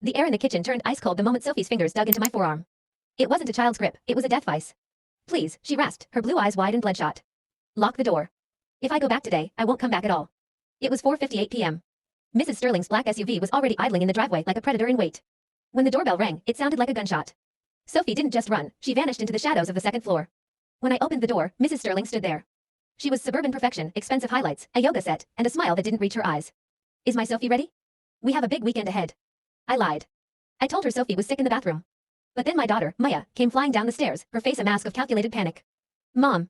The air in the kitchen turned ice cold the moment Sophie's fingers dug into my forearm. It wasn't a child's grip, it was a death vice. Please, she rasped, her blue eyes wide and bloodshot. Lock the door. If I go back today, I won't come back at all. It was 4:58 p.m. Mrs. Sterling's black SUV was already idling in the driveway like a predator in wait. When the doorbell rang, it sounded like a gunshot. Sophie didn't just run, she vanished into the shadows of the second floor. When I opened the door, Mrs. Sterling stood there. She was suburban perfection, expensive highlights, a yoga set, and a smile that didn't reach her eyes. Is my Sophie ready? We have a big weekend ahead. I lied. I told her Sophie was sick in the bathroom. But then my daughter, Maya, came flying down the stairs, her face a mask of calculated panic. Mom.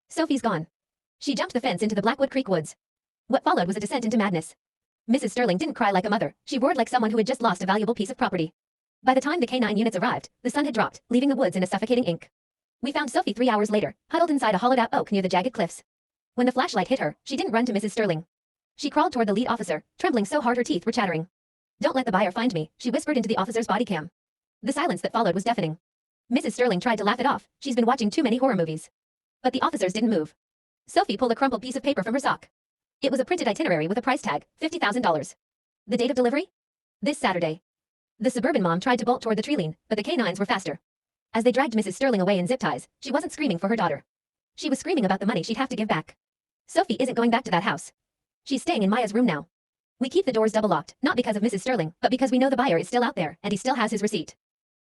Sophie's gone. She jumped the fence into the Blackwood Creek woods. What followed was a descent into madness. Mrs. Sterling didn't cry like a mother, she roared like someone who had just lost a valuable piece of property. By the time the K9 units arrived, the sun had dropped, leaving the woods in a suffocating ink. We found Sophie 3 hours later, huddled inside a hollowed-out oak near the jagged cliffs. When the flashlight hit her, she didn't run to Mrs. Sterling. She crawled toward the lead officer, trembling so hard her teeth were chattering. Don't let the buyer find me, she whispered into the officer's body cam. The silence that followed was deafening. Mrs. Sterling tried to laugh it off, she's been watching too many horror movies. But the officers didn't move. Sophie pulled a crumpled piece of paper from her sock. It was a printed itinerary with a price tag, $50,000. The date of delivery? This Saturday. The suburban mom tried to bolt toward the tree line, but the canines were faster. As they dragged Mrs. Sterling away in zip ties, she wasn't screaming for her daughter. She was screaming about the money she'd have to give back. Sophie isn't going back to that house. She's staying in Maya's room now. We keep the doors double locked, not because of Mrs. Sterling, but because we know the buyer is still out there, and he still has his receipt.